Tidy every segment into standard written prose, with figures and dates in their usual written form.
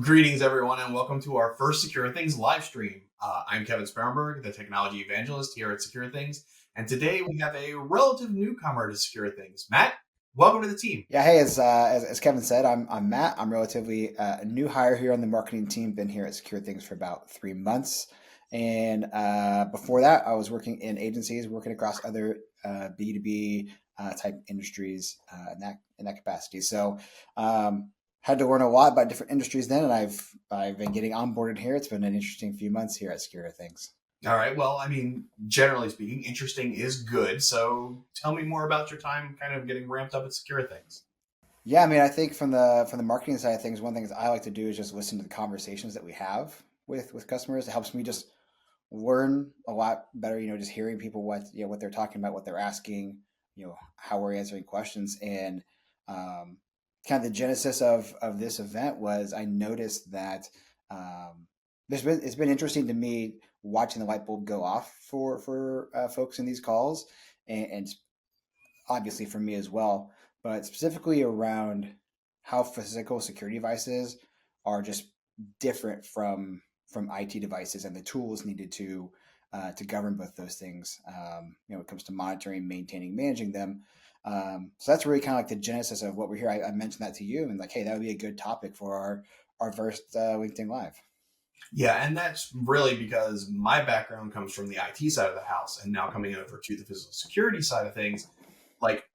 Greetings, everyone, and welcome to our first Secure Things live stream. I'm Kevin Sparrenberg, the technology evangelist here at Secure Things, and today we have a relative newcomer to Secure Things. Matt, welcome to the team. Yeah, hey, as Kevin said, I'm Matt. I'm relatively a new hire here on the marketing team. Been here at Secure Things for about 3 months, and before that, I was working in agencies, working across other B2B type industries in that capacity. So had to learn a lot about different industries then, and I've been getting onboarded here. It's been an interesting few months here at Secure Things. All right, well, I mean, generally speaking, interesting is good, so tell me more about your time kind of getting ramped up at Secure Things. Yeah, I mean, I think from the marketing side of things, one thing I like to do is just listen to the conversations that we have with customers. It helps me just learn a lot better. Just hearing people what they're talking about, what they're asking, how we're answering questions, and um, kind of the genesis of this event was I noticed that it's been interesting to me watching the light bulb go off for folks in these calls, and obviously for me as well, but specifically around how physical security devices are just different from IT devices and the tools needed to govern both those things. When it comes to monitoring, maintaining, managing them. So that's really kind of like the genesis of what we're here. I mentioned that to you, and like, hey, that would be a good topic for our first LinkedIn Live. Yeah, and that's really because my background comes from the IT side of the house, and now coming over to the physical security side of things, like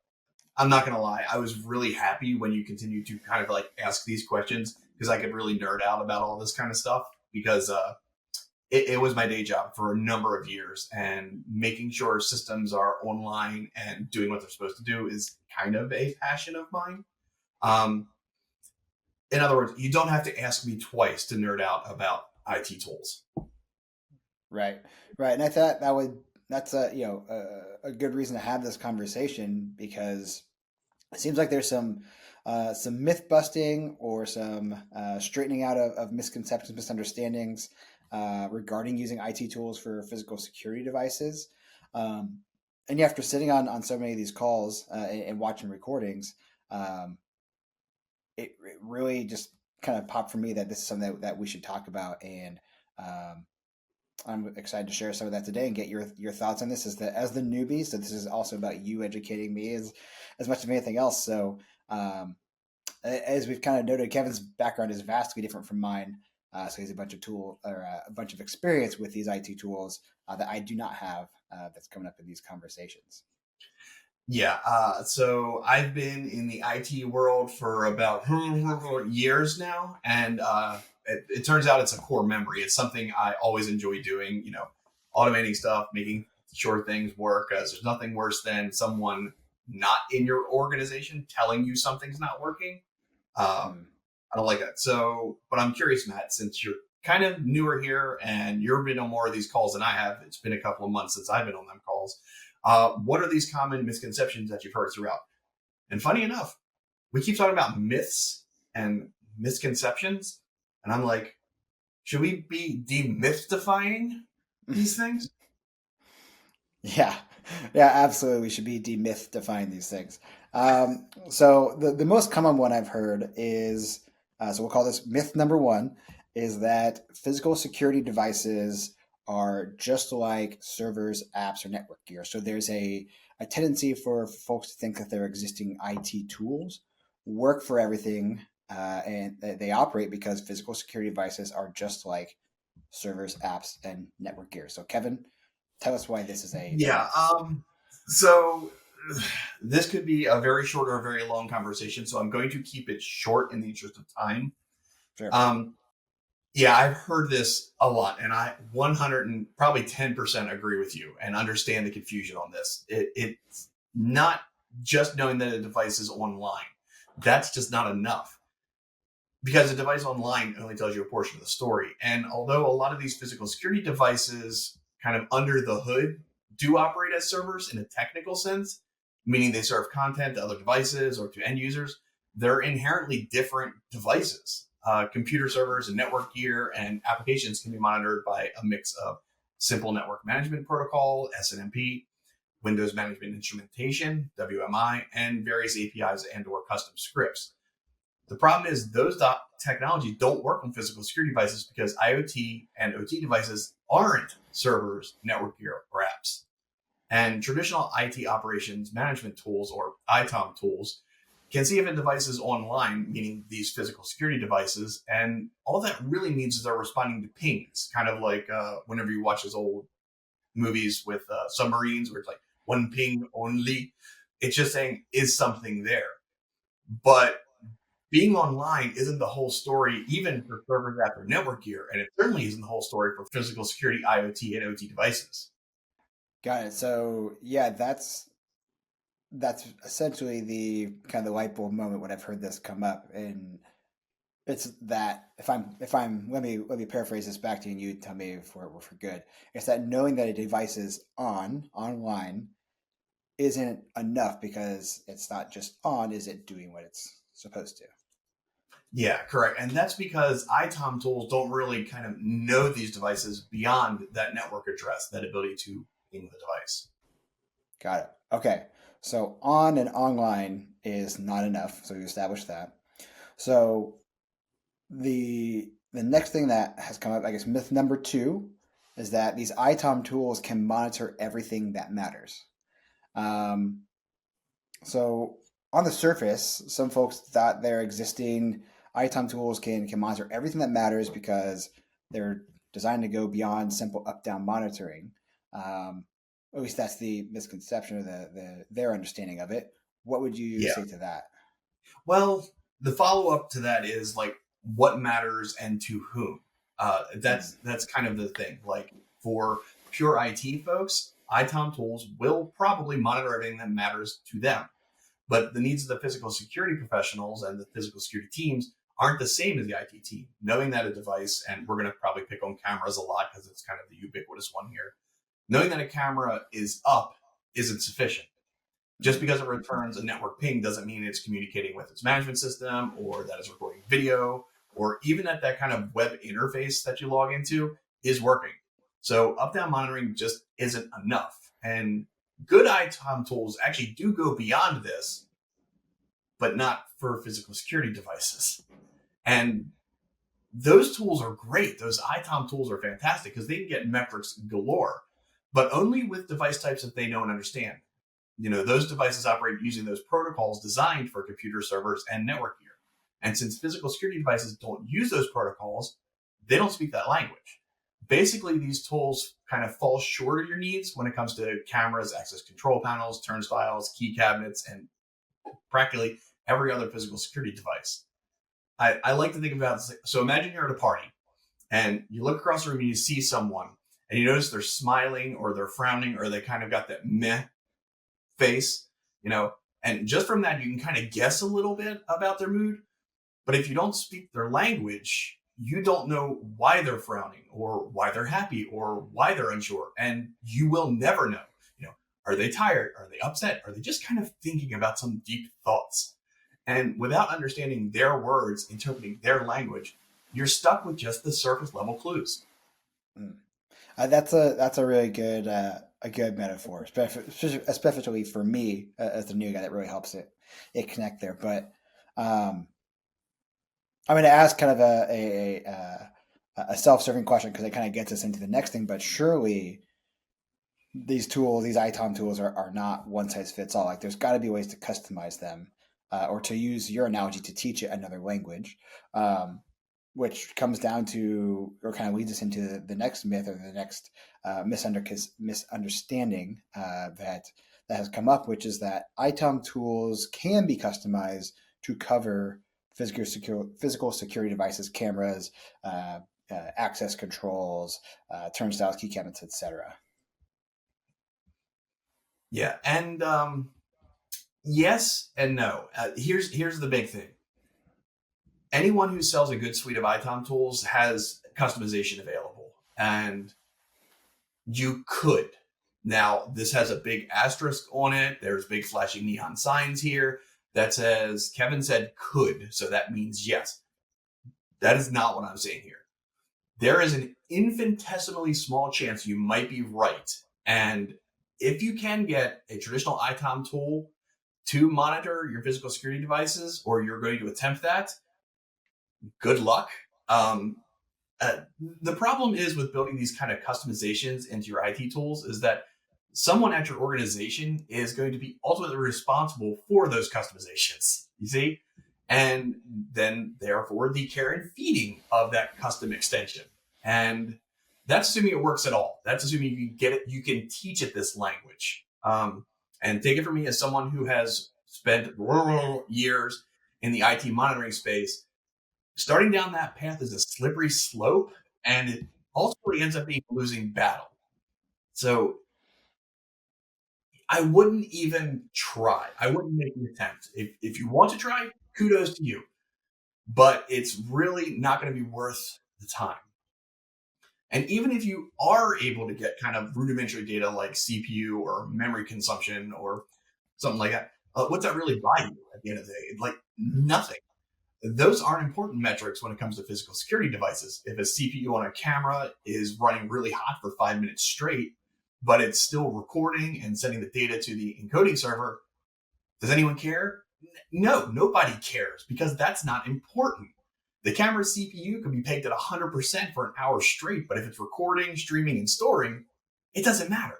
I'm not gonna lie, I was really happy when you continued to kind of like ask these questions because I could really nerd out about all this kind of stuff because it was my day job for a number of years, and making sure systems are online and doing what they're supposed to do is kind of a passion of mine. Um, in other words, you don't have to ask me twice to nerd out about IT tools. Right, right, and I thought that's a good reason to have this conversation because it seems like there's some myth busting or some straightening out of misconceptions, misunderstandings regarding using IT tools for physical security devices. Um, and yeah, after sitting on so many of these calls and watching recordings, um, it really just kind of popped for me that this is something that we should talk about. And um, I'm excited to share some of that today and get your thoughts on this as the newbie. So this is also about you educating me as much as anything else. So um, as we've kind of noted, Kevin's background is vastly different from mine. So he has a bunch of a bunch of experience with these IT tools that I do not have. That's coming up in these conversations. Yeah, so I've been in the IT world for about years now, and it turns out it's a core memory. It's something I always enjoy doing, automating stuff, making sure things work, as there's nothing worse than someone not in your organization telling you something's not working. Hmm. I don't like that. So, but I'm curious, Matt, since you're kind of newer here and you've been on more of these calls than I have, it's been a couple of months since I've been on them calls. What are these common misconceptions that you've heard throughout? And funny enough, we keep talking about myths and misconceptions. And I'm like, should we be demystifying these things? Yeah, yeah, absolutely. We should be demystifying these things. So the most common one I've heard is so we'll call this myth number one is that physical security devices are just like servers, apps, or network gear. So there's a tendency for folks to think that their existing IT tools work for everything and they operate because physical security devices are just like servers, apps, and network gear. So Kevin, tell us why this is a Yeah. myth. So this could be a very short or a very long conversation. So I'm going to keep it short in the interest of time. Sure. Um, Yeah, I've heard this a lot, and I 100 and probably 10% agree with you and understand the confusion on this. It's not just knowing that a device is online. That's just not enough because a device online only tells you a portion of the story. And although a lot of these physical security devices kind of under the hood do operate as servers in a technical sense, meaning they serve content to other devices or to end users, they're inherently different devices. Computer servers and network gear and applications can be monitored by a mix of simple network management protocol, SNMP, Windows Management Instrumentation, WMI, and various APIs and or custom scripts. The problem is those technologies don't work on physical security devices because IoT and OT devices aren't servers, network gear, or apps. And traditional IT operations management tools, or ITOM tools, can see if a device is online, meaning these physical security devices. And all that really means is they're responding to pings, kind of like whenever you watch those old movies with submarines where it's like one ping only. It's just saying, is something there? But being online isn't the whole story, even for servers that are network gear. And it certainly isn't the whole story for physical security IoT and OT devices. Got it. So yeah, that's essentially the kind of the light bulb moment when I've heard this come up, and it's that if I'm let me paraphrase this back to you, and you tell me if we're good. It's that knowing that a device is online isn't enough because it's not just on, is it doing what it's supposed to? Yeah, correct. And that's because ITOM tools don't really kind of know these devices beyond that network address, that ability to ping the device. Got it. Okay. So on and online is not enough. So we established that. So the next thing that has come up, I guess myth number two, is that these ITOM tools can monitor everything that matters. Um, so on the surface, some folks thought their existing ITOM tools can monitor everything that matters because they're designed to go beyond simple up-down monitoring. Um, at least that's the misconception or their understanding of it. What would you Yeah. say to that? Well, the follow up to that is like what matters and to whom. Mm, That's kind of the thing. Like for pure IT folks, ITOM tools will probably monitor everything that matters to them. But the needs of the physical security professionals and the physical security teams aren't the same as the IT team. Knowing that a device, and we're going to probably pick on cameras a lot because it's kind of the ubiquitous one here, knowing that a camera is up isn't sufficient. Just mm, because it returns a network ping doesn't mean it's communicating with its management system or that it's recording video or even that that kind of web interface that you log into is working. So up down monitoring just isn't enough. And good ITOM tools actually do go beyond this, but not for physical security devices. And those tools are great. Those ITOM tools are fantastic because they can get metrics galore, but only with device types that they know and understand. Those devices operate using those protocols designed for computer servers and network gear. And since physical security devices don't use those protocols, they don't speak that language. Basically, these tools kind of fall short of your needs when it comes to cameras, access control panels, turnstiles, key cabinets, and practically every other physical security device. I like to think about it. So imagine you're at a party and you look across the room and you see someone and you notice they're smiling or they're frowning or they kind of got that meh face, you know, and just from that, you can kind of guess a little bit about their mood. But if you don't speak their language, you don't know why they're frowning or why they're happy or why they're unsure. And you will never know, you know, are they tired? Are they upset? Are they just kind of thinking about some deep thoughts? And without understanding their words, interpreting their language, you're stuck with just the surface level clues. mm. That's a really good a good metaphor, especially for me as the new guy. That really helps it connect there. But um, I'm going to ask kind of a self-serving question because it kind of gets us into the next thing. But surely these ITOM tools are not one size fits all. Like there's got to be ways to customize them, or to use your analogy to teach it another language, which comes down to or kind of leads us into the next myth or the next misunderstanding that has come up, which is that ITOM tools can be customized to cover physical security devices, cameras, access controls, turnstiles, key cabinets, etc. Yeah, and yes and no. Here's the big thing. Anyone who sells a good suite of ITOM tools has customization available, and you could. Now, this has a big asterisk on it. There's big flashing neon signs here that says Kevin said could, so that means yes. That is not what I'm saying here. There is an infinitesimally small chance you might be right. And if you can get a traditional ITOM tool to monitor your physical security devices, or you're going to attempt that, good luck. Um, the problem is with building these kind of customizations into your IT tools is that someone at your organization is going to be ultimately responsible for those customizations, you see? And then therefore the care and feeding of that custom extension. And that's assuming it works at all. That's assuming you can get it, you can teach it this language. And take it from me as someone who has spent years in the IT monitoring space. Starting down that path is a slippery slope, and it ultimately ends up being a losing battle. So I wouldn't even try. I wouldn't make an attempt. If you want to try, kudos to you. But it's really not going to be worth the time. And even if you are able to get kind of rudimentary data like CPU or memory consumption or something like that, what's that really buy you at the end of the day? Like nothing. Those aren't important metrics when it comes to physical security devices. If a CPU on a camera is running really hot for 5 minutes straight, but it's still recording and sending the data to the encoding server, does anyone care? No, nobody cares because that's not important. The camera's CPU can be pegged at 100% for an hour straight, but if it's recording, streaming, and storing, it doesn't matter.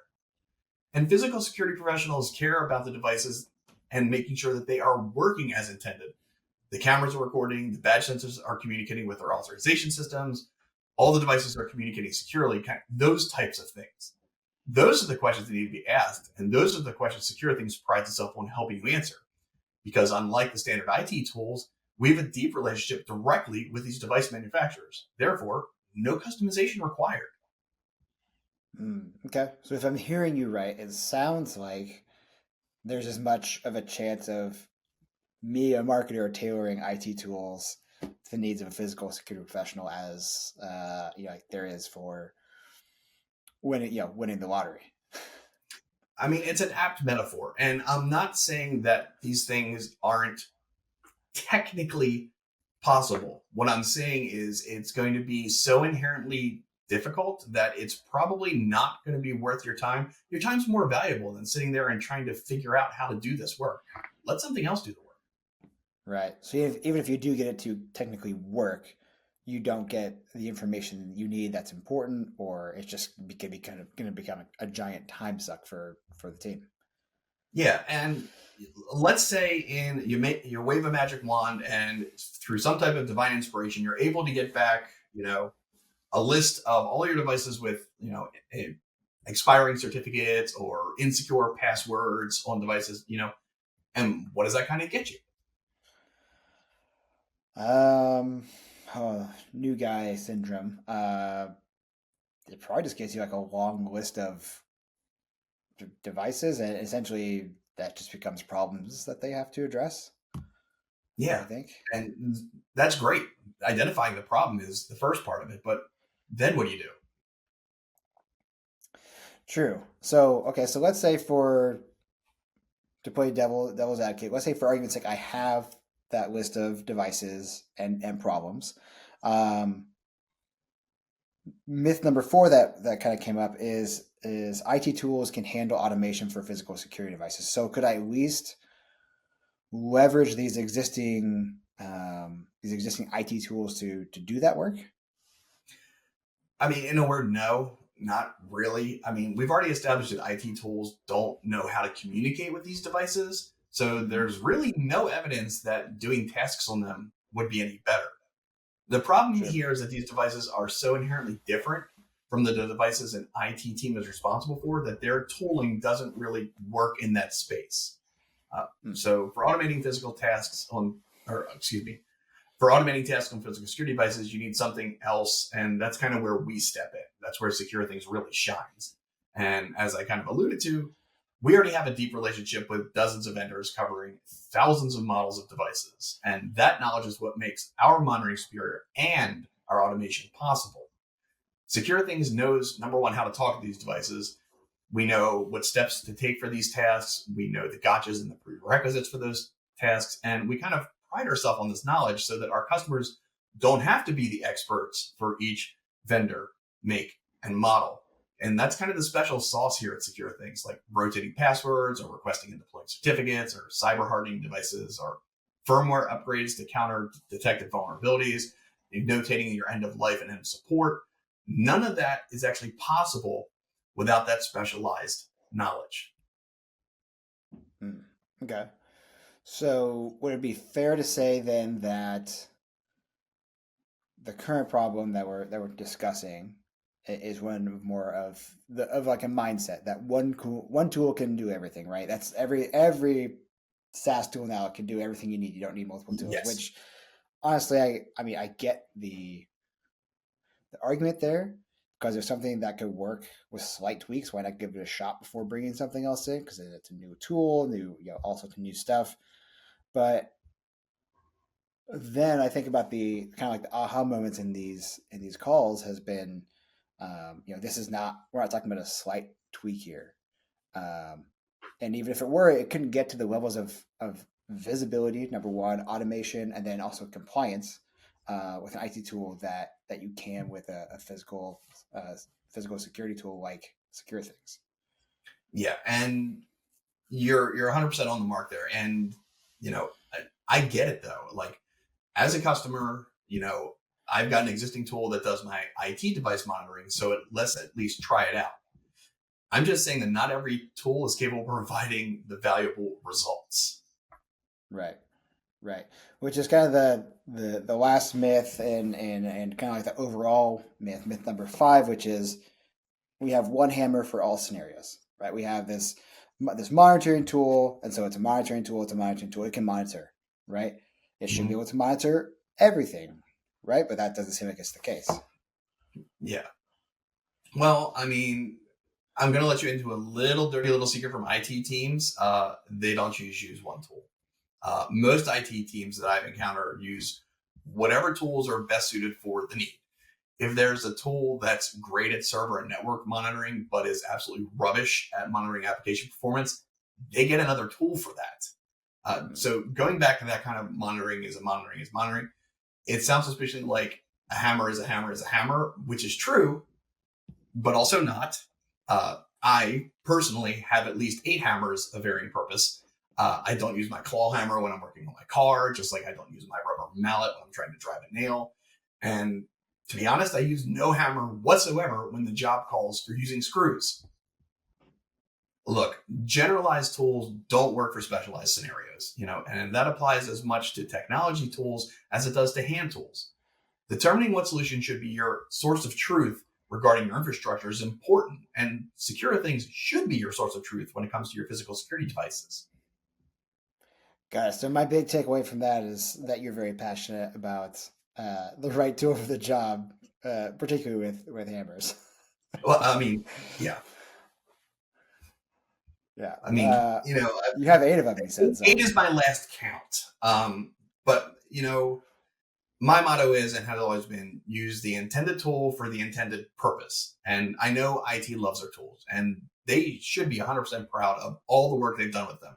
And physical security professionals care about the devices and making sure that they are working as intended. The cameras are recording, the badge sensors are communicating with their authorization systems, all the devices are communicating securely, those types of things. Those are the questions that need to be asked, and those are the questions Secure Things prides itself on helping you answer. Because unlike the standard IT tools, we have a deep relationship directly with these device manufacturers. Therefore, no customization required. Okay, so if I'm hearing you right, it sounds like there's as much of a chance of me, a marketer, tailoring IT tools to the needs of a physical security professional as like there is for winning the lottery. I mean, it's an apt metaphor, and I'm not saying that these things aren't technically possible. What I'm saying is it's going to be so inherently difficult that it's probably not going to be worth your time. Your time's more valuable than sitting there and trying to figure out how to do this work. Let something else do the work. Right. So even if you do get it to technically work, you don't get the information you need that's important, or it's just going to become a giant time suck for the team. Yeah, and let's say you wave a magic wand, and through some type of divine inspiration, you're able to get back, a list of all your devices with, expiring certificates or insecure passwords on devices, and what does that kind of get you? New guy syndrome. It probably just gets you like a long list of devices, and essentially that just becomes problems that they have to address. I Yeah, think. and that's great. Identifying the problem is the first part of it, but then what do you do? True. So okay, so let's say to play devil's advocate, let's say for argument's sake, I have that list of devices and problems. Um, Myth number four that kind of came up is IT tools can handle automation for physical security devices. So could I at least leverage these existing IT tools to do that work? I mean, in a word, no, not really. I mean, we've already established that IT tools don't know how to communicate with these devices. So there's really no evidence that doing tasks on them would be any better. The problem Sure. here is that these devices are so inherently different from the devices an IT team is responsible for that their tooling doesn't really work in that space. Mm. So for automating physical tasks on, or excuse me, for automating tasks on physical security devices, you need something else. And that's kind of where we step in. That's where Secure Things really shines. And as I kind of alluded to, we already have a deep relationship with dozens of vendors covering thousands of models of devices. And that knowledge is what makes our monitoring superior and our automation possible. Secure Things knows, number one, how to talk to these devices. We know what steps to take for these tasks. We know the gotchas and the prerequisites for those tasks. And we kind of pride ourselves on this knowledge so that our customers don't have to be the experts for each vendor, make, and model. And that's kind of the special sauce here at Secure Things, like rotating passwords or requesting and deploying certificates or cyber hardening devices or firmware upgrades to counter detected vulnerabilities, notating your end of life and end of support. None of that is actually possible without that specialized knowledge. Okay. So would it be fair to say then that the current problem that we're discussing is one more of like a mindset that one tool can do everything, right? That's every SaaS tool now can do everything you need. You don't need multiple tools, Yes. which honestly, I mean, I get the argument there because there's something that could work with slight tweaks. Why not give it a shot before bringing something else in? Because it's a new tool, also to new stuff. But then I think about the kind of like the aha moments in these calls has been, this is not we're not talking about a slight tweak here, um, and even if it were, it couldn't get to the levels of visibility, number one, automation, and then also compliance with an IT tool that you can with a physical security tool like Secure Things. Yeah, and you're 100% on the mark there. And I get it though. Like as a customer, I've got an existing tool that does my IT device monitoring, so let's at least try it out. I'm just saying that not every tool is capable of providing the valuable results. Right. Right, which is kind of the last myth and kind of like the overall myth number five, which is we have one hammer for all scenarios. Right, we have this monitoring tool, and so it's a monitoring tool. It's a monitoring tool. It can monitor. Right, it should be Mhm. able to monitor everything. Right, but that doesn't seem like it's the case. Yeah. Well, I mean, I'm going to let you into a little dirty little secret from IT teams. They don't just use one tool. Most IT teams that I've encountered use whatever tools are best suited for the need. If there's a tool that's great at server and network monitoring, but is absolutely rubbish at monitoring application performance, they get another tool for that. So going back to that kind of monitoring is monitoring, it sounds suspiciously like a hammer is a hammer is a hammer, which is true, but also not. I personally have at least 8 hammers of varying purpose. I don't use my claw hammer when I'm working on my car, just like I don't use my rubber mallet when I'm trying to drive a nail. And to be honest, I use no hammer whatsoever when the job calls for using screws. Look, generalized tools don't work for specialized scenarios, and that applies as much to technology tools as it does to hand tools. Determining what solution should be your source of truth regarding your infrastructure is important, and Secure Things should be your source of truth when it comes to your physical security devices. Got it. So my big takeaway from that is that you're very passionate about the right tool for the job, particularly with hammers. Well, I mean, yeah, Yeah. I mean, You have 8 of them, you said eight so. is my last count. But my motto is and has always been use the intended tool for the intended purpose. And I know IT loves their tools, and they should be 100% proud of all the work they've done with them.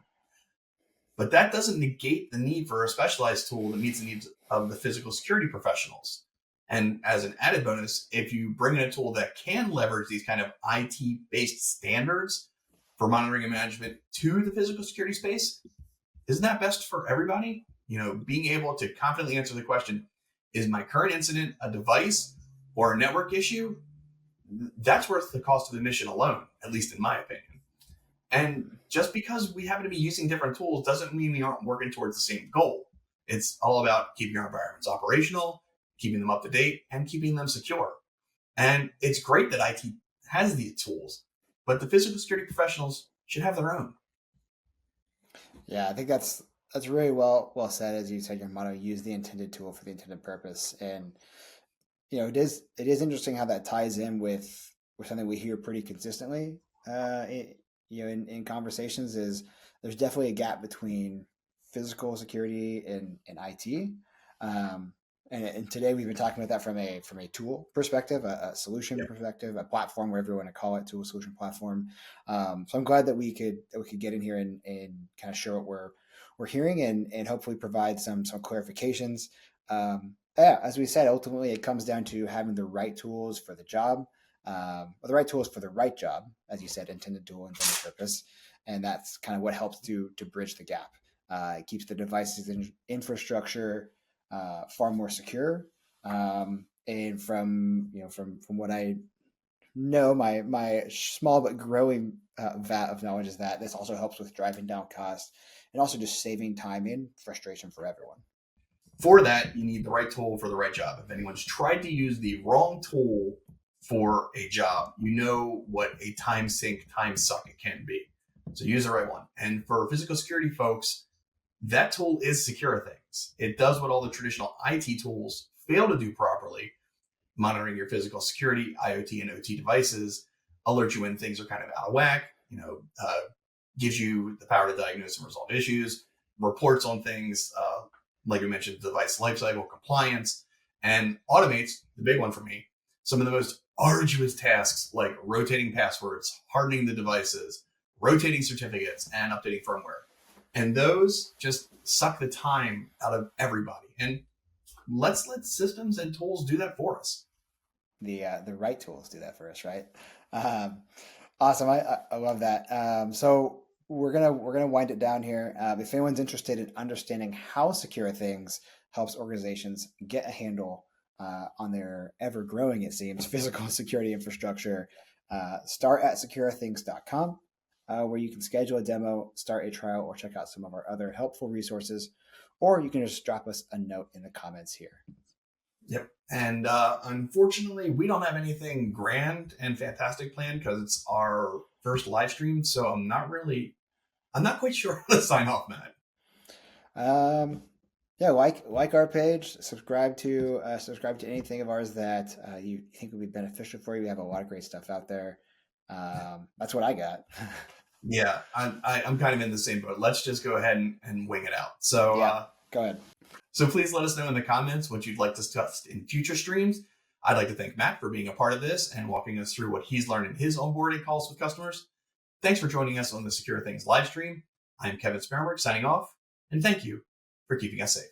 But that doesn't negate the need for a specialized tool that meets the needs of the physical security professionals. And as an added bonus, if you bring in a tool that can leverage these kind of IT based standards for monitoring and management to the physical security space, isn't that best for everybody? Being able to confidently answer the question, is my current incident a device or a network issue? That's worth the cost of admission alone, at least in my opinion. And just because we happen to be using different tools doesn't mean we aren't working towards the same goal. It's all about keeping our environments operational, keeping them up to date, and keeping them secure. And it's great that IT has these tools, but the physical security professionals should have their own. Yeah, I think that's really well said. As you said, your motto: use the intended tool for the intended purpose. And it is interesting how that ties in with something we hear pretty consistently. In conversations, is there's definitely a gap between physical security and IT. Um, and today we've been talking about that from a tool perspective, a solution Yeah. perspective, a platform, whatever you want to call it, tool solution platform. So I'm glad that we could get in here and kind of show what we're hearing and hopefully provide some clarifications. Yeah, as we said, ultimately it comes down to having the right tools for the job. the right tools for the right job, as you said, intended tool, intended purpose, and that's kind of what helps to bridge the gap. It keeps the devices infrastructure far more secure. And from what I know, my small but growing vat of knowledge is that this also helps with driving down costs and also just saving time and frustration for everyone. For that, you need the right tool for the right job. If anyone's tried to use the wrong tool for a job, you know what a time sink, time suck it can be. So use the right one. And for physical security folks, that tool is secure things. It does what all the traditional IT tools fail to do properly, monitoring your physical security, IoT and OT devices, alert you when things are kind of out of whack, gives you the power to diagnose and resolve issues, reports on things, like we mentioned, device lifecycle compliance, and automates, the big one for me, some of the most arduous tasks like rotating passwords, hardening the devices, rotating certificates, and updating firmware. And those just suck the time out of everybody. And let's let systems and tools do that for us. The right tools do that for us, right? Awesome. I love that. So we're gonna wind it down here. If anyone's interested in understanding how Secure Things helps organizations get a handle on their ever growing, it seems, physical security infrastructure, start at securethings.com, where you can schedule a demo, start a trial, or check out some of our other helpful resources, or you can just drop us a note in the comments here. Yep. And unfortunately, we don't have anything grand and fantastic planned because it's our first live stream. So I'm not quite sure how to sign off, Matt. Yeah, like our page, subscribe to anything of ours that you think would be beneficial for you. We have a lot of great stuff out there. That's what I got. Yeah, I'm kind of in the same boat. Let's just go ahead and wing it out. So yeah, go ahead. So please let us know in the comments what you'd like to discuss in future streams. I'd like to thank Matt for being a part of this and walking us through what he's learned in his onboarding calls with customers. Thanks for joining us on the Secure Things live stream. I'm Kevin Sparrenberg signing off, and thank you for keeping us safe.